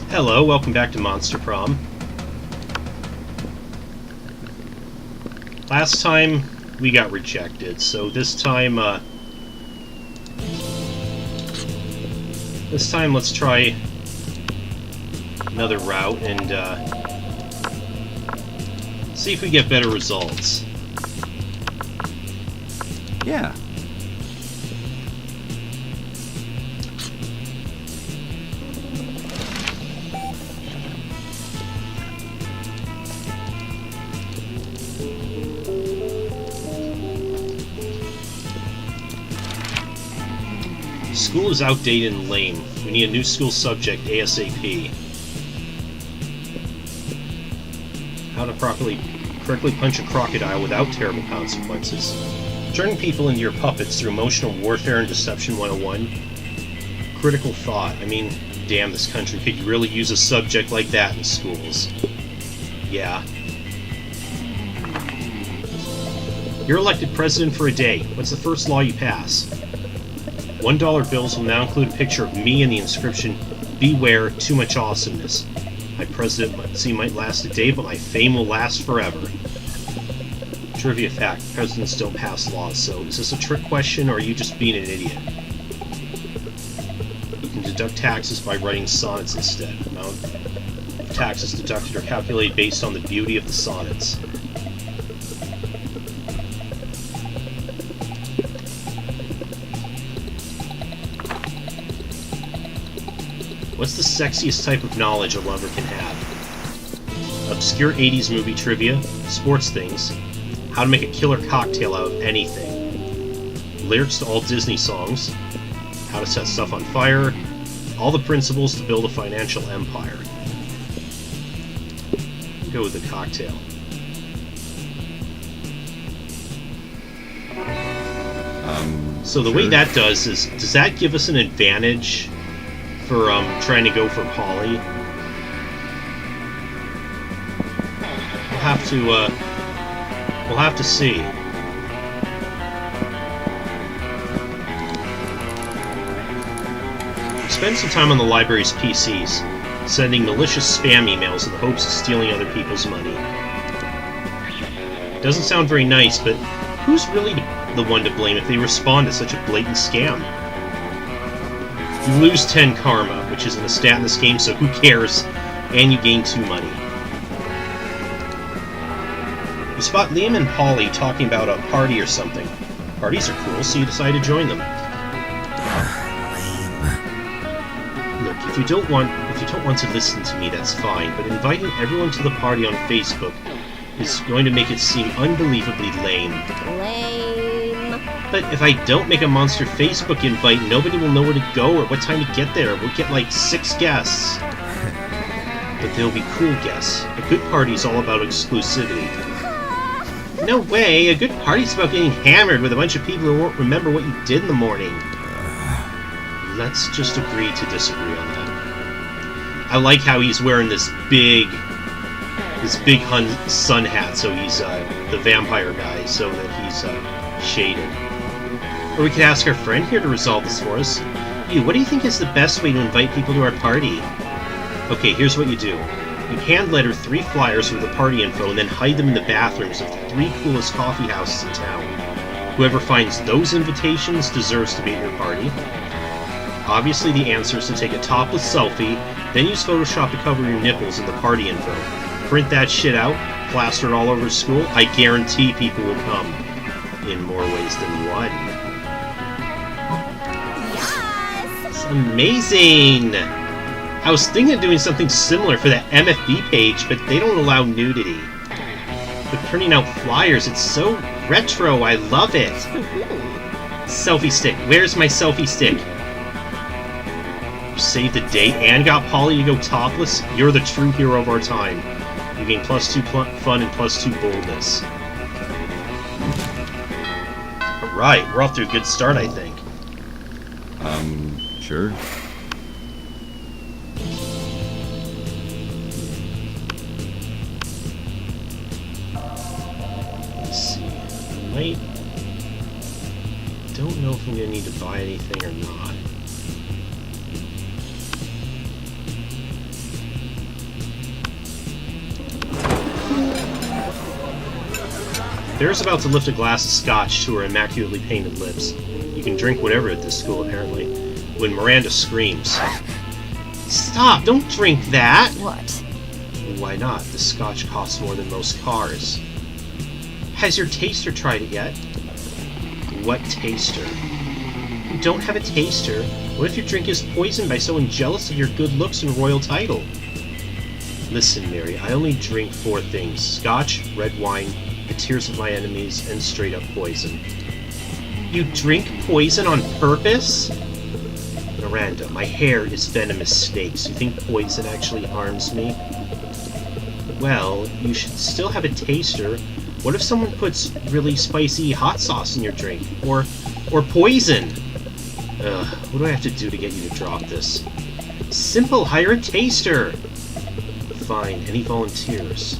Hello, welcome back to Monster Prom. Last time we got rejected, so this time let's try another route and see if we get better results. Yeah. School is outdated and lame. We need a new school subject ASAP. How to correctly punch a crocodile without terrible consequences. Turning people into your puppets through emotional warfare and deception 101. Critical thought. I mean, damn, this country could really use a subject like that in schools. Yeah. You're elected president for a day. What's the first law you pass? $1 bills will now include a picture of me and the inscription, "Beware, too much awesomeness." My presidency might last a day, but my fame will last forever. Trivia fact, presidents don't pass laws, so is this a trick question, or are you just being an idiot? You can deduct taxes by writing sonnets instead. Amount of taxes deducted are calculated based on the beauty of the sonnets. What's the sexiest type of knowledge a lover can have? Obscure 80s movie trivia, sports things, how to make a killer cocktail out of anything, lyrics to all Disney songs, how to set stuff on fire, all the principles to build a financial empire. Go with the cocktail. So the way that does that give us an advantage for trying to go for Polly? We'll have to see. Spend some time on the library's PCs, sending malicious spam emails in the hopes of stealing other people's money. Doesn't sound very nice, but who's really the one to blame if they respond to such a blatant scam? You lose 10 karma, which isn't a stat in this game, so who cares? And you gain 2 money. You spot Liam and Polly talking about a party or something. Parties are cool, so you decide to join them. Look, if you don't want to listen to me, that's fine, but inviting everyone to the party on Facebook is going to make it seem unbelievably lame. But if I don't make a monster Facebook invite, nobody will know where to go or what time to get there. We'll get like 6 guests. But they'll be cool guests. A good party's all about exclusivity. No way! A good party's about getting hammered with a bunch of people who won't remember what you did in the morning. Let's just agree to disagree on that. I like how he's wearing this big sun hat, so he's the vampire guy, so that he's shaded. Or we could ask our friend here to resolve this for us. You, what do you think is the best way to invite people to our party? Okay, here's what you do. You hand letter 3 flyers with the party info and then hide them in the bathrooms of the 3 coolest coffee houses in town. Whoever finds those invitations deserves to be at your party. Obviously the answer is to take a topless selfie, then use Photoshop to cover your nipples in the party info. Print that shit out, plaster it all over school, I guarantee people will come. In more ways than one. It's amazing! I was thinking of doing something similar for that MFB page, but they don't allow nudity. But printing out flyers, it's so retro, I love it! Selfie stick, where's my selfie stick? You saved the date and got Polly to go topless? You're the true hero of our time. You gain +2 fun and +2 boldness. Alright, we're off to a good start, I think. Sure. Let's see. Don't know if I'm gonna need to buy anything or not. Vera's about to lift a glass of scotch to her immaculately painted lips. You can drink whatever at this school, apparently. When Miranda screams. Stop! Don't drink that! What? Why not? The scotch costs more than most cars. Has your taster tried it yet? What taster? You don't have a taster? What if your drink is poisoned by someone jealous of your good looks and royal title? Listen, Mary, I only drink 4 things. Scotch, red wine, the tears of my enemies, and straight-up poison. You drink poison on purpose? Miranda, my hair is venomous snakes. You think poison actually harms me? Well, you should still have a taster. What if someone puts really spicy hot sauce in your drink? Or poison? Ugh, what do I have to do to get you to drop this? Simple, hire a taster! Fine, any volunteers?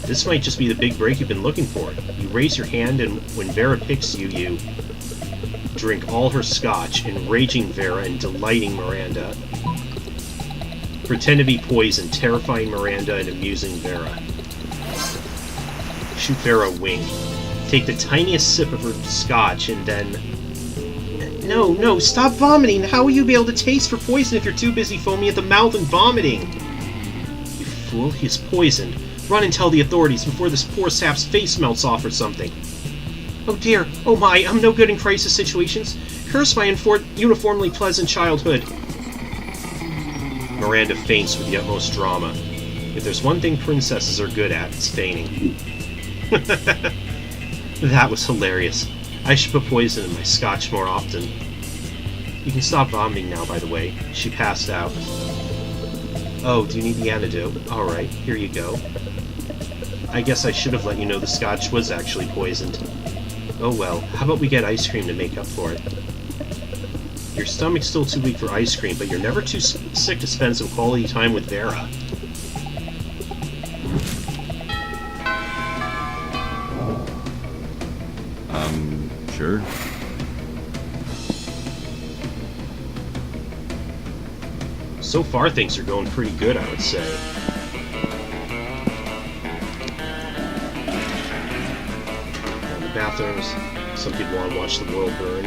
This might just be the big break you've been looking for. You raise your hand, and when Vera picks you, you drink all her scotch, enraging Vera and delighting Miranda. Pretend to be poison, terrifying Miranda and amusing Vera. Shoot Vera a wing. Take the tiniest sip of her scotch, and then... No, stop vomiting! How will you be able to taste for poison if you're too busy foaming at the mouth and vomiting? You fool, he's poisoned. Run and tell the authorities before this poor sap's face melts off or something. Oh dear, oh my, I'm no good in crisis situations. Curse my uniformly pleasant childhood. Miranda faints with the utmost drama. If there's one thing princesses are good at, it's feigning. That was hilarious. I should put poison in my scotch more often. You can stop vomiting now, by the way. She passed out. Oh, do you need the antidote? Alright, here you go. I guess I should have let you know the scotch was actually poisoned. Oh well, how about we get ice cream to make up for it? Your stomach's still too weak for ice cream, but you're never too sick to spend some quality time with Vera. Sure. So far, things are going pretty good, I would say. And the bathrooms. Some people want to watch the world burn.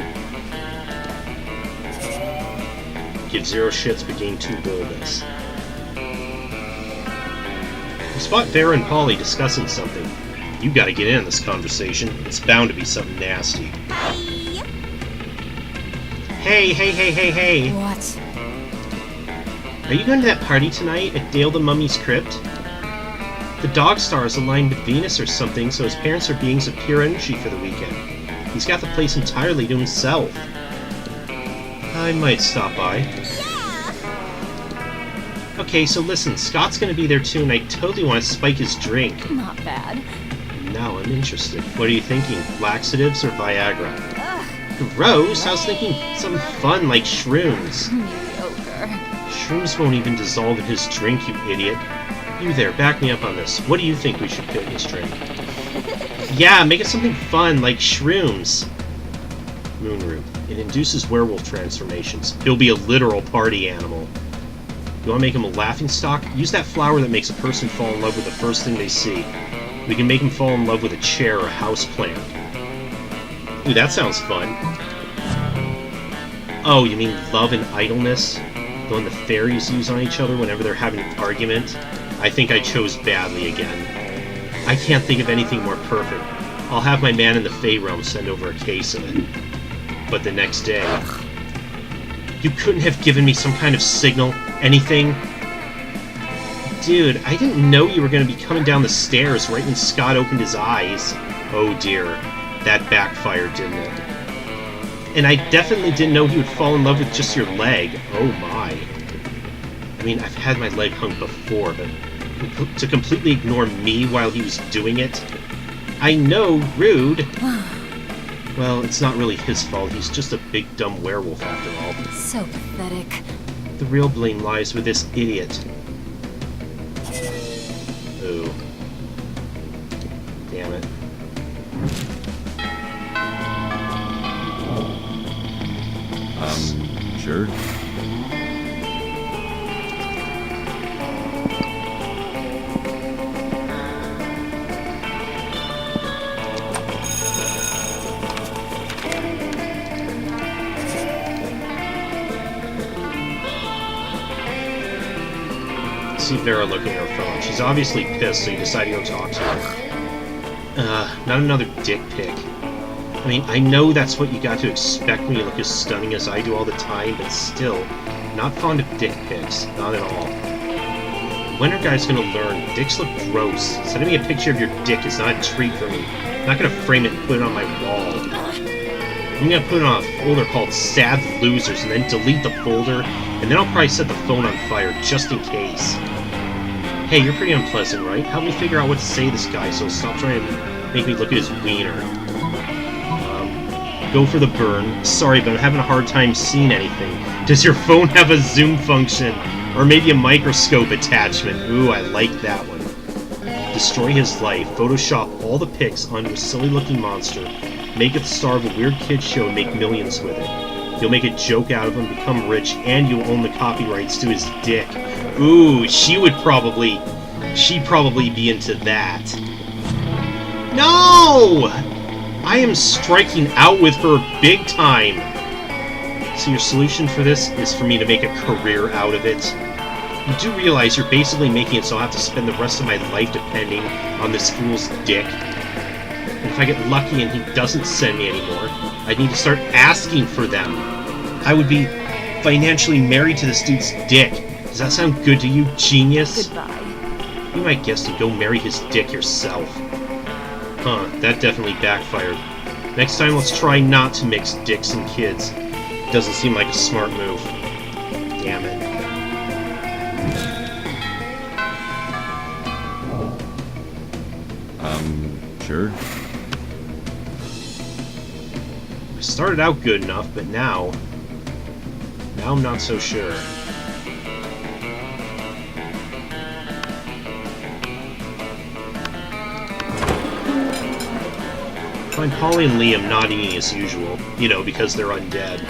Give 0 shits, but gain 2 boldness. We spot Vera and Polly discussing something. You gotta get in on this conversation. It's bound to be something nasty. Hey! What? Are you going to that party tonight at Dale the Mummy's crypt? The dog star is aligned with Venus or something, so his parents are beings of pure energy for the weekend. He's got the place entirely to himself. I might stop by. Yeah. Okay, so listen, Scott's gonna be there too, and I totally want to spike his drink. Not bad. Now I'm interested. What are you thinking? Laxatives or Viagra? Ugh. Gross! I was thinking something fun like shrooms. Mediocre. Shrooms won't even dissolve in his drink, you idiot. You there, back me up on this. What do you think we should put in his drink? Yeah, make it something fun, like shrooms. Moonroot. It induces werewolf transformations. He'll be a literal party animal. You want to make him a laughingstock? Use that flower that makes a person fall in love with the first thing they see. We can make him fall in love with a chair or a houseplant. Ooh, that sounds fun. Oh, you mean love and idleness? The one the fairies use on each other whenever they're having an argument? I think I chose badly again. I can't think of anything more perfect. I'll have my man in the Fey realm send over a case of it. But the next day... You couldn't have given me some kind of signal? Anything? Dude, I didn't know you were going to be coming down the stairs right when Scott opened his eyes. Oh dear. That backfired, didn't it? And I definitely didn't know he would fall in love with just your leg. Oh my. I mean, I've had my leg hung before, but to completely ignore me while he was doing it? I know, rude. Well, it's not really his fault. He's just a big dumb werewolf after all. So pathetic. The real blame lies with this idiot. Ooh. Damn it. Sure. See Vera looking at her phone. She's obviously pissed, so you decide to go talk to her. Not another dick pic. I mean, I know that's what you got to expect when you look as stunning as I do all the time, but still, not fond of dick pics. Not at all. When are guys gonna learn? Dicks look gross. Sending me a picture of your dick is not a treat for me. I'm not gonna frame it and put it on my wall. I'm gonna put it on a folder called Sad Losers and then delete the folder, and then I'll probably set the phone on fire just in case. Hey, you're pretty unpleasant, right? Help me figure out what to say to this guy so he'll stop trying to make me look at his wiener. Go for the burn. Sorry, but I'm having a hard time seeing anything. Does your phone have a zoom function? Or maybe a microscope attachment? Ooh, I like that one. Destroy his life. Photoshop all the pics onto a silly-looking monster. Make it the star of a weird kid show and make millions with it. You'll make a joke out of him, become rich, and you'll own the copyrights to his dick. Ooh, she'd probably be into that. No! I am striking out with her big time. So your solution for this is for me to make a career out of it. You do realize you're basically making it so I have to spend the rest of my life depending on this fool's dick. And if I get lucky and he doesn't send me anymore, I'd need to start asking for them. I would be financially married to this dude's dick. Does that sound good to you, genius? Goodbye. You might guess to go marry his dick yourself. Huh, that definitely backfired. Next time, let's try not to mix dicks and kids. Doesn't seem like a smart move. Damn it. Sure. I started out good enough, but now I'm not so sure. Find Polly and Liam not eating as usual, you know, because they're undead.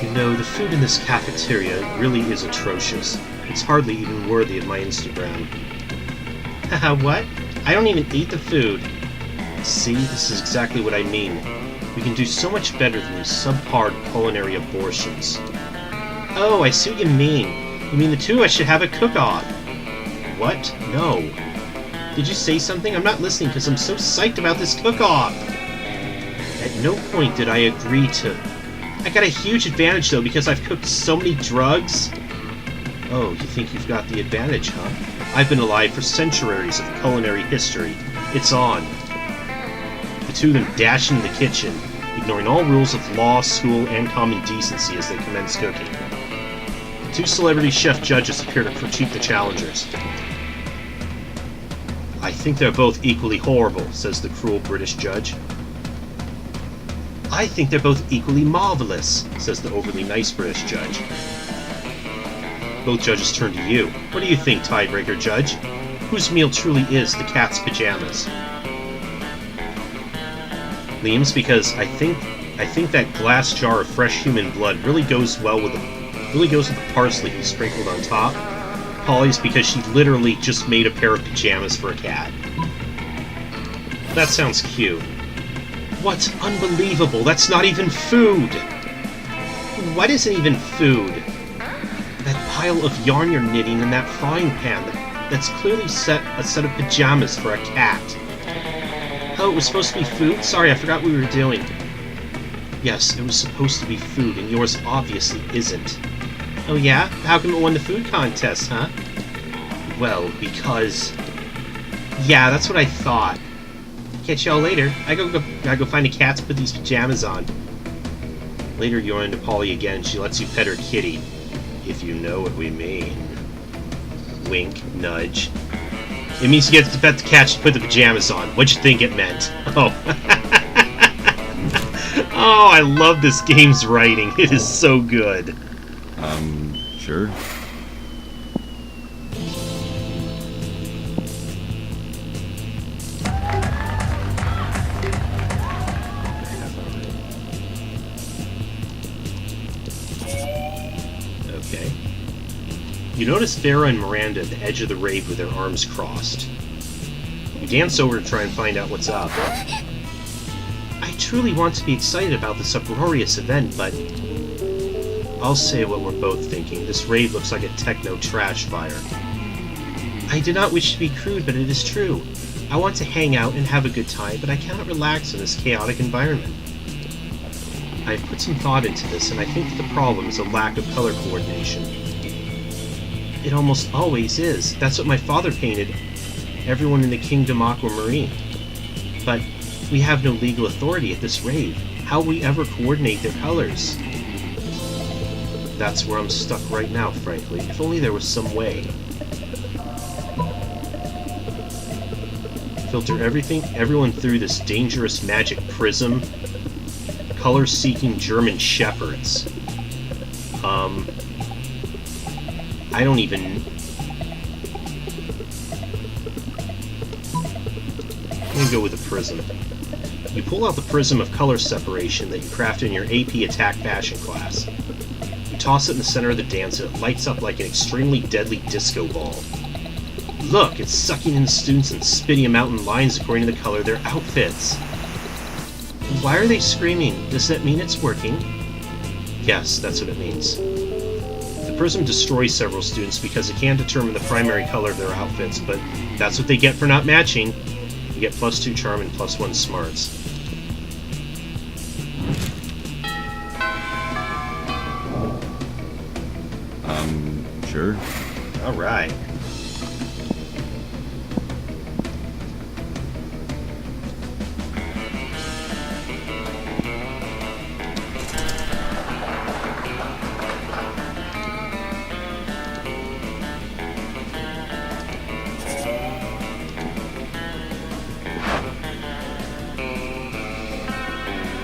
You know, the food in this cafeteria really is atrocious. It's hardly even worthy of my Instagram. Haha, what? I don't even eat the food. See, this is exactly what I mean. We can do so much better than these subpar culinary abortions. Oh, I see what you mean. You mean the two of us should have a cook-off. What? No. Did you say something? I'm not listening because I'm so psyched about this cook-off. At no point did I agree to... I got a huge advantage, though, because I've cooked so many drugs. Oh, you think you've got the advantage, huh? I've been alive for centuries of culinary history. It's on. The two of them dash into the kitchen, ignoring all rules of law, school, and common decency as they commence cooking. Two celebrity chef judges appear to critique the challengers. I think they're both equally horrible, says the cruel British judge. I think they're both equally marvelous, says the overly nice British judge. Both judges turn to you. What do you think, tiebreaker judge? Whose meal truly is the cat's pajamas? Liam's, because I think that glass jar of fresh human blood really goes with the parsley he sprinkled on top. Polly's, because she literally just made a pair of pajamas for a cat. That sounds cute. What's unbelievable? That's not even food! What isn't even food? That pile of yarn you're knitting in that frying pan that's clearly a set of pajamas for a cat. Oh, it was supposed to be food? Sorry, I forgot what we were doing. Yes, it was supposed to be food, and yours obviously isn't. Oh yeah? How come it won the food contest, huh? Well, because... Yeah, that's what I thought. Catch y'all later. I gotta go find a cat to put these pajamas on. Later, you run into Polly again. She lets you pet her kitty. If you know what we mean. Wink, nudge. It means you get to pet the cat to put the pajamas on. What'd you think it meant? Oh. Oh, I love this game's writing. It is so good. Sure. Okay. You notice Vera and Miranda at the edge of the rave with their arms crossed. You dance over to try and find out what's up. I truly want to be excited about this uproarious event, but I'll say what we're both thinking. This rave looks like a techno trash fire. I do not wish to be crude, but it is true. I want to hang out and have a good time, but I cannot relax in this chaotic environment. I've put some thought into this, and I think that the problem is a lack of color coordination. It almost always is. That's what my father painted everyone in the Kingdom Aquamarine. But we have no legal authority at this rave. How will we ever coordinate their colors? That's where I'm stuck right now, frankly. If only there was some way. Filter everyone through this dangerous magic prism. Color-seeking German shepherds. I don't even... I'm gonna go with the prism. You pull out the prism of color separation that you crafted in your AP Attack Fashion class. You toss it in the center of the dance and it lights up like an extremely deadly disco ball. Look, it's sucking in the students and spitting them out in lines according to the color of their outfits. Why are they screaming? Does that mean it's working? Yes, that's what it means. The prism destroys several students because it can't determine the primary color of their outfits, but that's what they get for not matching. You get +2 charm and +1 smarts. Sure. Alright.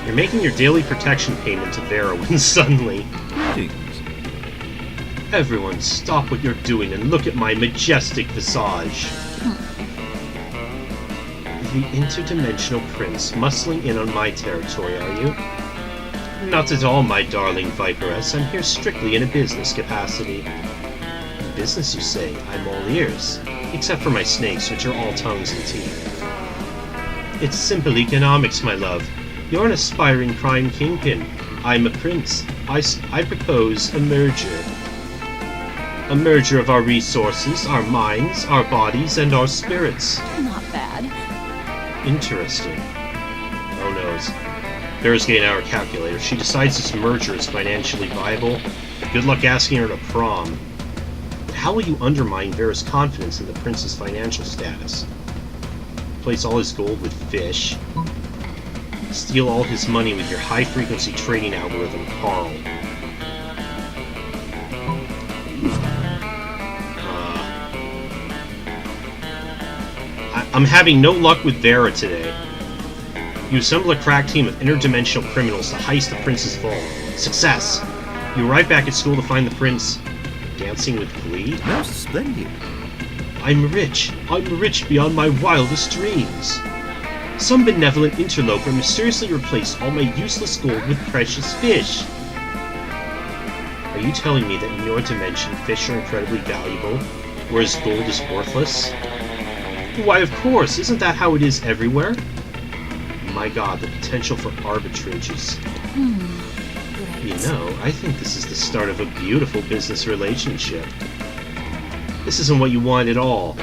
You're making your daily protection payment to Vera when suddenly... Greetings. Everyone, stop what you're doing and look at my majestic visage. The interdimensional prince muscling in on my territory, are you? Not at all, my darling Viperess. I'm here strictly in a business capacity. Business, you say? I'm all ears. Except for my snakes, which are all tongues and teeth. It's simple economics, my love. You're an aspiring crime kingpin. I'm a prince. I propose a merger. A merger of our resources, our minds, our bodies, and our spirits. Not bad. Interesting. Oh noes. Vera's getting out her calculator. She decides this merger is financially viable. Good luck asking her to prom. But how will you undermine Vera's confidence in the prince's financial status? Replace all his gold with fish. Steal all his money with your high-frequency trading algorithm, Carl. I'm having no luck with Vera today. You assemble a crack team of interdimensional criminals to heist the prince's vault. Success! You arrive back at school to find the prince dancing with glee. Most splendid. I'm rich beyond my wildest dreams. Some benevolent interloper mysteriously replaced all my useless gold with precious fish. Are you telling me that in your dimension fish are incredibly valuable, whereas gold is worthless? Why, of course, isn't that how it is everywhere? My god, the potential for arbitrage is... You know, I think this is the start of a beautiful business relationship. This isn't what you want at all,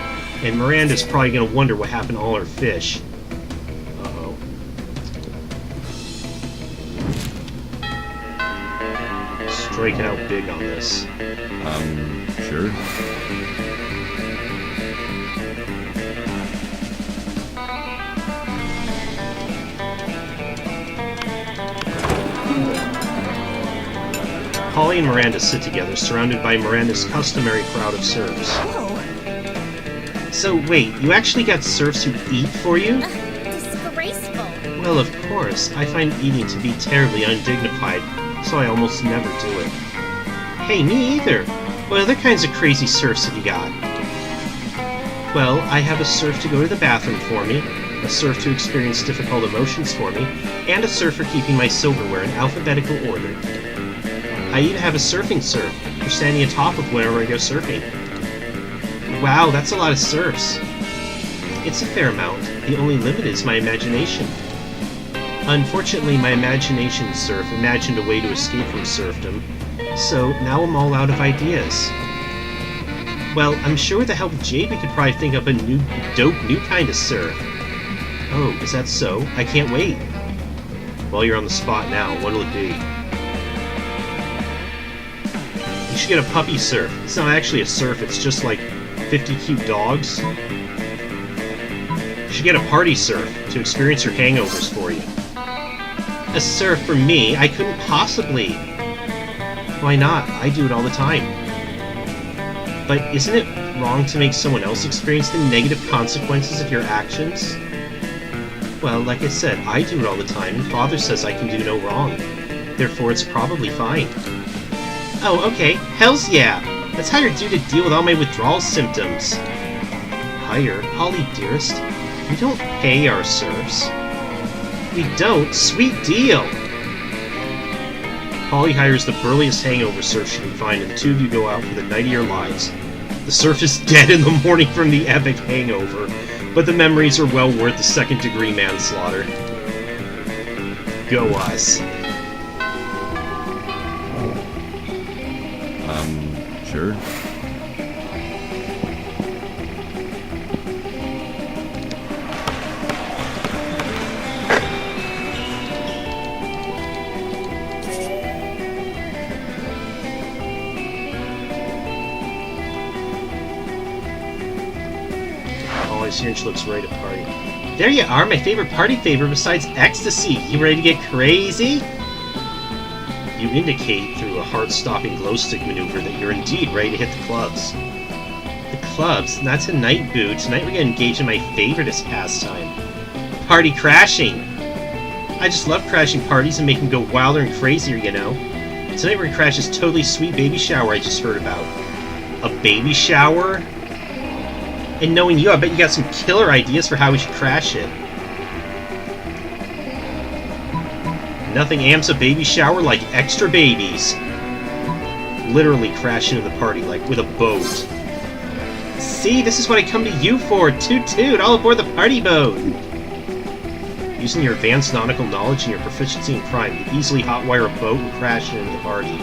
and Miranda's probably gonna wonder what happened to all her fish. Uh-oh. Striking out big on this. Sure. Holly and Miranda sit together, surrounded by Miranda's customary crowd of serfs. Oh, So wait, you actually got serfs who eat for you? disgraceful. Well, of course. I find eating to be terribly undignified, so I almost never do it. Hey, me either. What other kinds of crazy serfs have you got? Well, I have a serf to go to the bathroom for me, a serf to experience difficult emotions for me, and a serf for keeping my silverware in alphabetical order. I even have a surfing serf for standing atop of whenever I go surfing. Wow, that's a lot of serfs. It's a fair amount. The only limit is my imagination. Unfortunately, my imagination serf imagined a way to escape from serfdom, So now I'm all out of ideas. Well, I'm sure with the help of Jade we could probably think up a dope new kind of surf. Oh, is that so? I can't wait. Well, you're on the spot now. What'll it be? You should get a puppy surf. It's not actually a surf, it's just like 50 cute dogs. You should get a party surf to experience your hangovers for you. A surf for me? I couldn't possibly. Why not? I do it all the time. But isn't it wrong to make someone else experience the negative consequences of your actions? Well, like I said, I do it all the time, and Father says I can do no wrong. Therefore, it's probably fine. Oh, okay. Hells yeah! That's how you're due to deal with all my withdrawal symptoms. Hire? Holly, dearest, we don't pay our serfs. We don't? Sweet deal! Holly hires the burliest hangover surf she can find, and the two of you go out for the night of your lives. The surf is dead in the morning from the epic hangover, but the memories are well worth the second-degree manslaughter. Go us. Sure. She looks ready to party. There you are, my favorite party favor besides ecstasy. You ready to get crazy? You indicate through a heart-stopping glow stick maneuver that you're indeed ready to hit the clubs. The clubs? Not tonight, boo. Tonight we're gonna engage in my favoriteest pastime. Party crashing! I just love crashing parties and making them go wilder and crazier, you know. Tonight we're gonna crash this totally sweet baby shower I just heard about. A baby shower? And knowing you, I bet you got some killer ideas for how we should crash it. Nothing amps a baby shower like extra babies. Literally crash into the party, like with a boat. See, this is what I come to you for! Toot toot! All aboard the party boat! Using your advanced nautical knowledge and your proficiency in crime, you easily hotwire a boat and crash it into the party.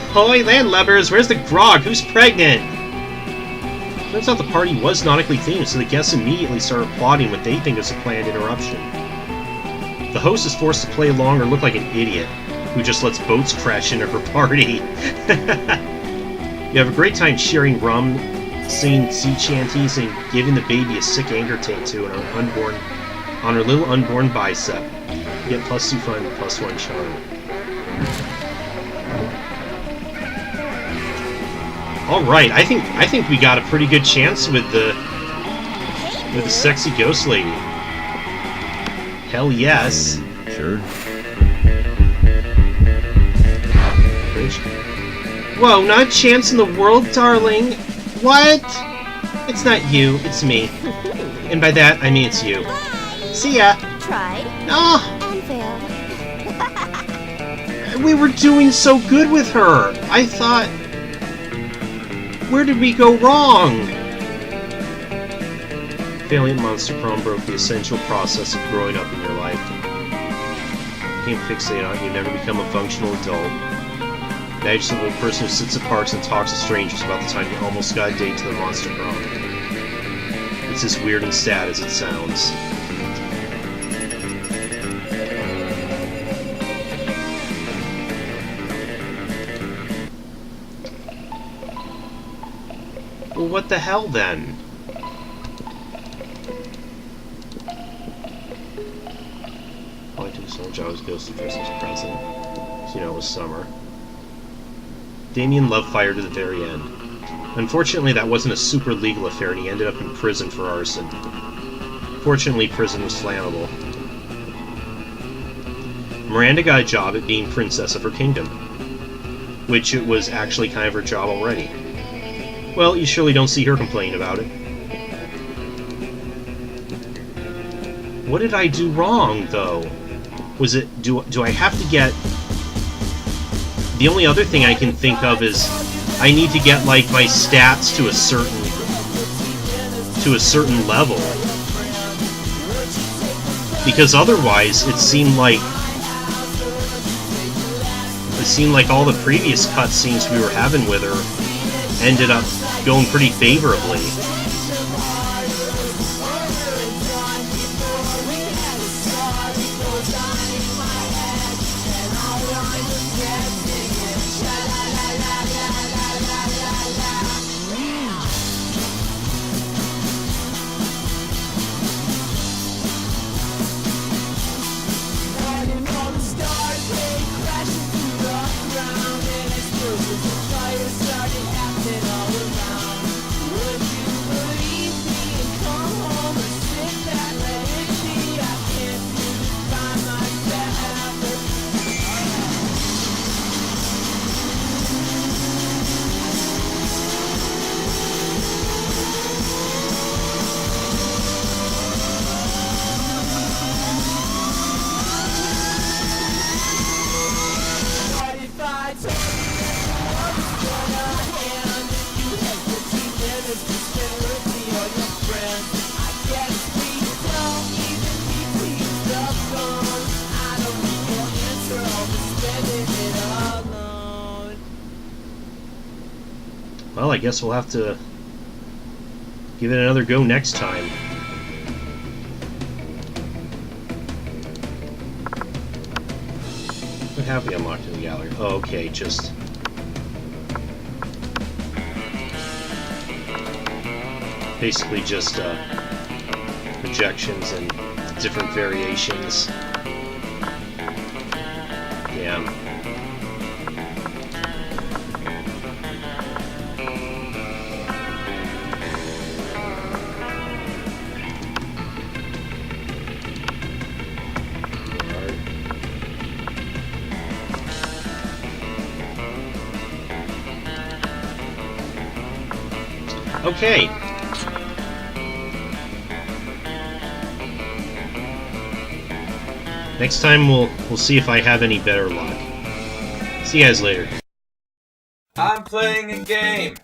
Ahoy, landlubbers! Where's the grog? Who's pregnant? Turns out the party was nautically themed, so the guests immediately start applauding what they think is a planned interruption. The host is forced to play along or look like an idiot, who just lets boats crash into her party. You have a great time sharing rum, singing sea shanties, and giving the baby a sick anger tattoo on her little unborn bicep. You get +2 fun, +1 charm. Alright, I think we got a pretty good chance with the sexy ghost lady. Hell yes. Sure. Whoa, not a chance in the world, darling. What? It's not you, it's me. And by that, I mean it's you. See ya. Tried. Oh, And failed. we were doing so good with her. I thought... Where did we go wrong? Failing at Monster Prom broke the essential process of growing up in your life. You became fixated on it, you never become a functional adult. Now you're just a little person who sits at parks and talks to strangers about the time you almost got a date to the Monster Prom. It's as weird and sad as it sounds. Well, what the hell then? All I took so much I was ghosted Christmas present. So, you know, it was summer. Damien Love fired to the very end. Unfortunately, that wasn't a super legal affair, and he ended up in prison for arson. Fortunately, prison was flammable. Miranda got a job at being princess of her kingdom, which it was actually kind of her job already. Well, you surely don't see her complain about it. What did I do wrong, though? Was it... Do I have to get... The only other thing I can think of is... I need to get, like, my stats to a certain level. Because otherwise, it seemed like... It seemed like all the previous cutscenes we were having with her ended up going pretty favorably. Well, I guess we'll have to give it another go next time. What have we unlocked in the gallery? Oh, okay, just... basically just projections and different variations. Yeah. Okay. Next time we'll see if I have any better luck. See you guys later. I'm playing a game.